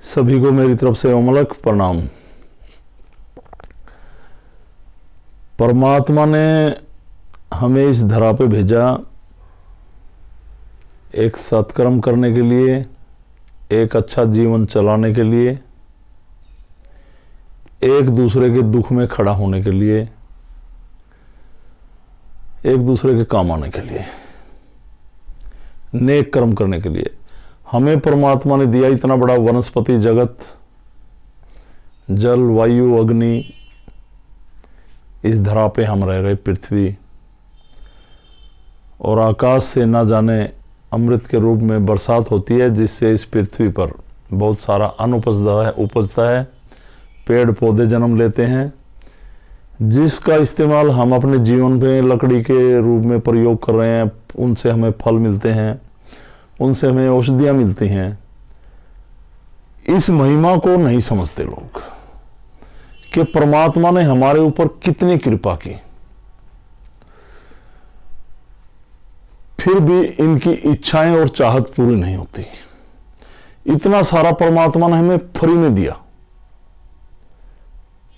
सभी को मेरी तरफ से अमलक प्रणाम। परमात्मा ने हमें इस धरा पे भेजा एक सत्कर्म करने के लिए, एक अच्छा जीवन चलाने के लिए, एक दूसरे के दुख में खड़ा होने के लिए, एक दूसरे के काम आने के लिए, नेक कर्म करने के लिए। हमें परमात्मा ने दिया इतना बड़ा वनस्पति जगत, जल, वायु, अग्नि, इस धरा पे हम रह रहे पृथ्वी, और आकाश से ना जाने अमृत के रूप में बरसात होती है, जिससे इस पृथ्वी पर बहुत सारा अन्न उपजता है, पेड़ पौधे जन्म लेते हैं, जिसका इस्तेमाल हम अपने जीवन में लकड़ी के रूप में प्रयोग कर रहे हैं। उनसे हमें फल मिलते हैं, उनसे हमें औषधियाँ मिलती हैं। इस महिमा को नहीं समझते लोग कि परमात्मा ने हमारे ऊपर कितनी कृपा की, फिर भी इनकी इच्छाएं और चाहत पूरी नहीं होती। इतना सारा परमात्मा ने हमें फ्री में दिया,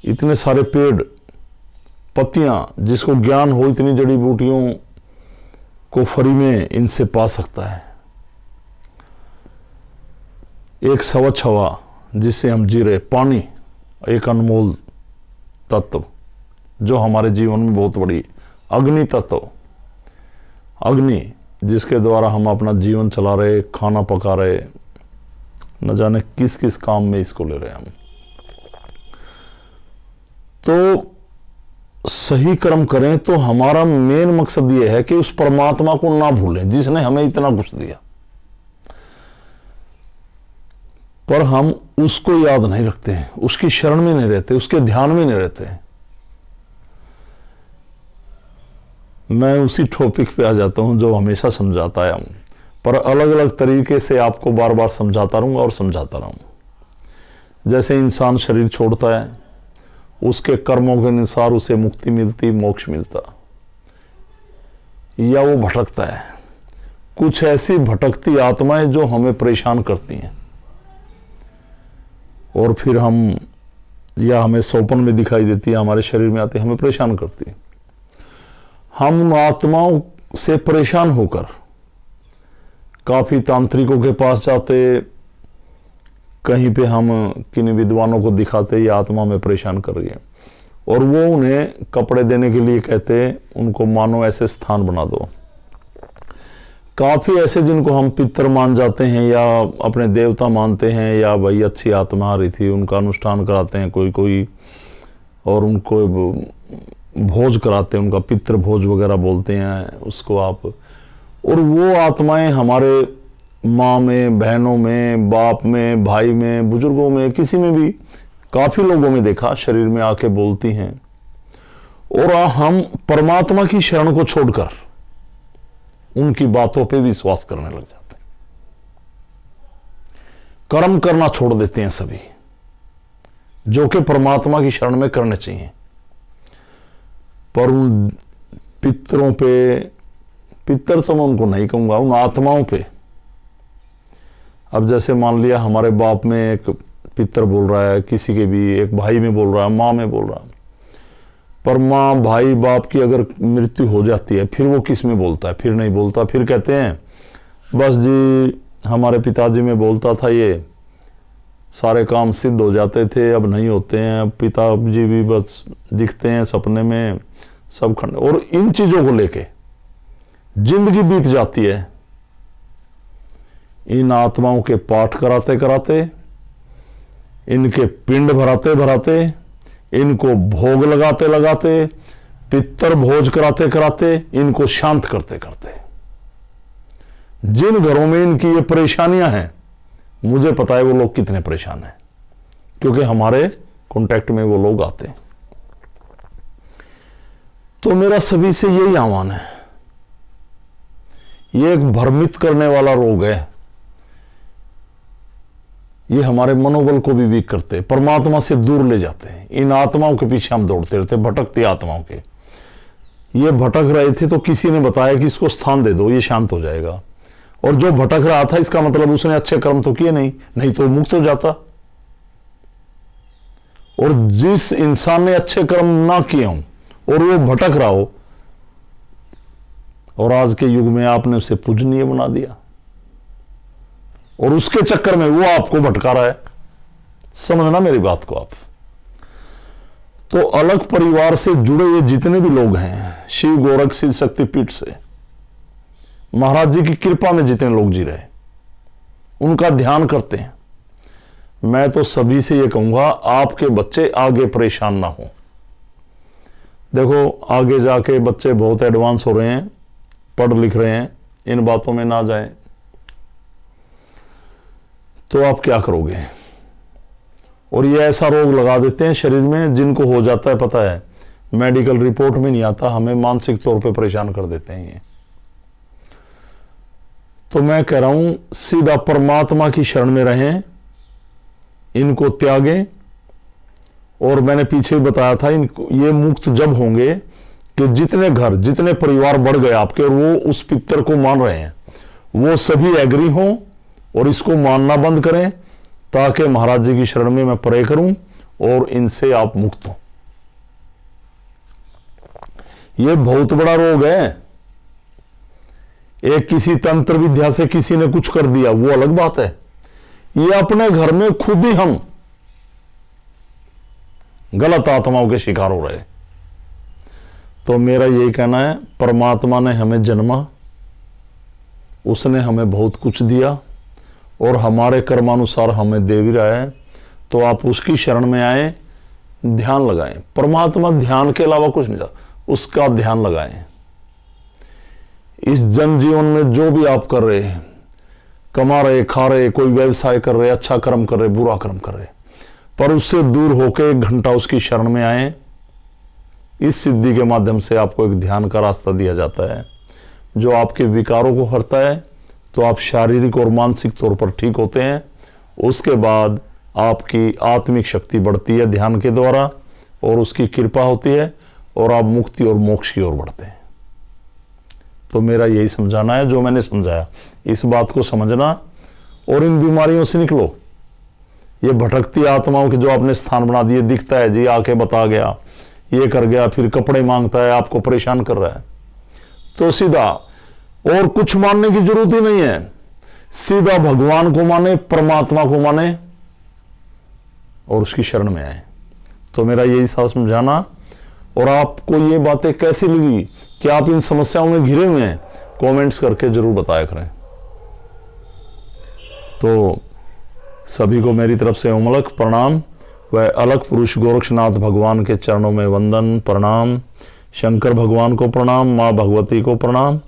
इतने सारे पेड़ पत्तियां, जिसको ज्ञान हो इतनी जड़ी बूटियों को फ्री में इनसे पा सकता है। एक स्वच्छ हवा जिससे हम जी रहे, पानी एक अनमोल तत्व जो हमारे जीवन में बहुत बड़ी, अग्नि तत्व, अग्नि जिसके द्वारा हम अपना जीवन चला रहे, खाना पका रहे, न जाने किस किस काम में इसको ले रहे हैं हम। तो सही कर्म करें तो हमारा मेन मकसद यह है कि उस परमात्मा को ना भूलें जिसने हमें इतना कुछ दिया, पर हम उसको याद नहीं रखते हैं, उसकी शरण में नहीं रहते, उसके ध्यान में नहीं रहते हैं। मैं उसी टॉपिक पे आ जाता हूं जो हमेशा समझाता आया हूं, पर अलग अलग तरीके से आपको बार बार समझाता रहूंगा और समझाता रहूंगा। जैसे इंसान शरीर छोड़ता है, उसके कर्मों के अनुसार उसे मुक्ति मिलती, मोक्ष मिलता, या वो भटकता है। कुछ ऐसी भटकती आत्माएं जो हमें परेशान करती हैं, और फिर हम, या हमें स्वप्न में दिखाई देती है, हमारे शरीर में आती है, हमें परेशान करती है। हम उन आत्माओं से परेशान होकर काफी तांत्रिकों के पास जाते, कहीं पे हम किन्हीं विद्वानों को दिखाते ये आत्मा में परेशान कर रही है, और वो उन्हें कपड़े देने के लिए कहते, उनको मानो ऐसे स्थान बना दो। काफी ऐसे जिनको हम पितर मान जाते हैं या अपने देवता मानते हैं, या भाई अच्छी आत्मा आ रही थी, उनका अनुष्ठान कराते हैं कोई कोई, और उनको भोज कराते हैं, उनका पितृ भोज वगैरह बोलते हैं उसको आप। और वो आत्माएं हमारे माँ में, बहनों में, बाप में, भाई में, बुजुर्गों में, किसी में भी, काफी लोगों में देखा, शरीर में आके बोलती हैं। और हम परमात्मा की शरण को छोड़कर उनकी बातों पे विश्वास करने लग जाते हैं, कर्म करना छोड़ देते हैं सभी, जो कि परमात्मा की शरण में करने चाहिए। पर उन पितरों पे, पितर तो मैं उनको नहीं कहूंगा, उन आत्माओं पे, अब जैसे मान लिया हमारे बाप में एक पितर बोल रहा है, किसी के भी एक भाई में बोल रहा है, माँ में बोल रहा है, पर माँ, भाई, बाप की अगर मृत्यु हो जाती है, फिर वो किस में बोलता है? फिर नहीं बोलता। फिर कहते हैं बस जी हमारे पिताजी में बोलता था, ये सारे काम सिद्ध हो जाते थे, अब नहीं होते हैं, अब पिताजी भी बस दिखते हैं सपने में, सब खंड। और इन चीजों को लेके जिंदगी बीत जाती है, इन आत्माओं के पाठ कराते कराते, इनके पिंड भराते भराते, इनको भोग लगाते लगाते, पितर भोज कराते कराते, इनको शांत करते करते। जिन घरों में इनकी ये परेशानियां हैं, मुझे पता है वो लोग कितने परेशान हैं, क्योंकि हमारे कांटेक्ट में वो लोग आते हैं। तो मेरा सभी से यही आह्वान है, ये एक भ्रमित करने वाला रोग है, ये हमारे मनोबल को भी वीक करते, परमात्मा से दूर ले जाते हैं। इन आत्माओं के पीछे हम दौड़ते रहते, भटकती आत्माओं के। ये भटक रहे थे तो किसी ने बताया कि इसको स्थान दे दो, ये शांत हो जाएगा। और जो भटक रहा था, इसका मतलब उसने अच्छे कर्म तो किए नहीं, नहीं तो मुक्त हो जाता। और जिस इंसान ने अच्छे कर्म ना किए हों और वो भटक रहा हो, और आज के युग में आपने उसे पूजनीय बना दिया और उसके चक्कर में वो आपको भटका रहा है। समझना मेरी बात को आप। तो अलग परिवार से जुड़े ये जितने भी लोग हैं, शिव गोरखसिद्ध शक्तिपीठ से महाराज जी की कृपा में जितने लोग जी रहे, उनका ध्यान करते हैं, मैं तो सभी से ये कहूंगा आपके बच्चे आगे परेशान ना हो। देखो आगे जाके बच्चे बहुत एडवांस हो रहे हैं, पढ़ लिख रहे हैं, इन बातों में ना जाएं तो आप क्या करोगे। और ये ऐसा रोग लगा देते हैं शरीर में जिनको हो जाता है पता है, मेडिकल रिपोर्ट में नहीं आता, हमें मानसिक तौर पे परेशान कर देते हैं ये। तो मैं कह रहा हूं सीधा परमात्मा की शरण में रहें, इनको त्यागें। और मैंने पीछे भी बताया था, इनको ये मुक्त जब होंगे कि जितने घर जितने परिवार बढ़ गए आपके और वो उस पितर को मान रहे हैं, वो सभी एग्री हों और इसको मानना बंद करें, ताकि महाराज जी की शरण में मैं प्रे करूं और इनसे आप मुक्त हो। ये बहुत बड़ा रोग है। एक किसी तंत्र विद्या से किसी ने कुछ कर दिया वो अलग बात है, ये अपने घर में खुद ही हम गलत आत्माओं के शिकार हो रहे। तो मेरा यही कहना है, परमात्मा ने हमें जन्मा, उसने हमें बहुत कुछ दिया और हमारे कर्मानुसार हमें दे भी रहा है। तो आप उसकी शरण में आए, ध्यान लगाएं। परमात्मा ध्यान के अलावा कुछ नहीं था, उसका ध्यान लगाएं। इस जनजीवन में जो भी आप कर रहे हैं, कमा रहे, खा रहे, कोई व्यवसाय कर रहे, अच्छा कर्म कर रहे, बुरा कर्म कर रहे, पर उससे दूर होकर 1 घंटा उसकी शरण में आए। इस सिद्धि के माध्यम से आपको एक ध्यान का रास्ता दिया जाता है जो आपके विकारों को हरता है, तो आप शारीरिक और मानसिक तौर पर ठीक होते हैं। उसके बाद आपकी आत्मिक शक्ति बढ़ती है ध्यान के द्वारा और उसकी कृपा होती है और आप मुक्ति और मोक्ष की ओर बढ़ते हैं। तो मेरा यही समझाना है जो मैंने समझाया, इस बात को समझना और इन बीमारियों से निकलो। ये भटकती आत्माओं के जो आपने स्थान बना दिए, दिखता है जी आके बता गया, ये कर गया, फिर कपड़े मांगता है, आपको परेशान कर रहा है, तो सीधा और कुछ मानने की जरूरत ही नहीं है, सीधा भगवान को माने, परमात्मा को माने और उसकी शरण में आए। तो मेरा यही साथ समझाना। और आपको ये बातें कैसी लगी कि आप इन समस्याओं में घिरे हुए हैं, कमेंट्स करके जरूर बताया करें। तो सभी को मेरी तरफ से ओमलक प्रणाम व अलग पुरुष गोरक्षनाथ भगवान के चरणों में वंदन प्रणाम, शंकर भगवान को प्रणाम, माँ भगवती को प्रणाम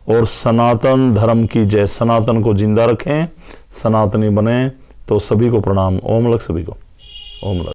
और सनातन धर्म की जय। सनातन को जिंदा रखें, सनातनी बने। तो सभी को प्रणाम। ओमलक सभी को। ओमलक।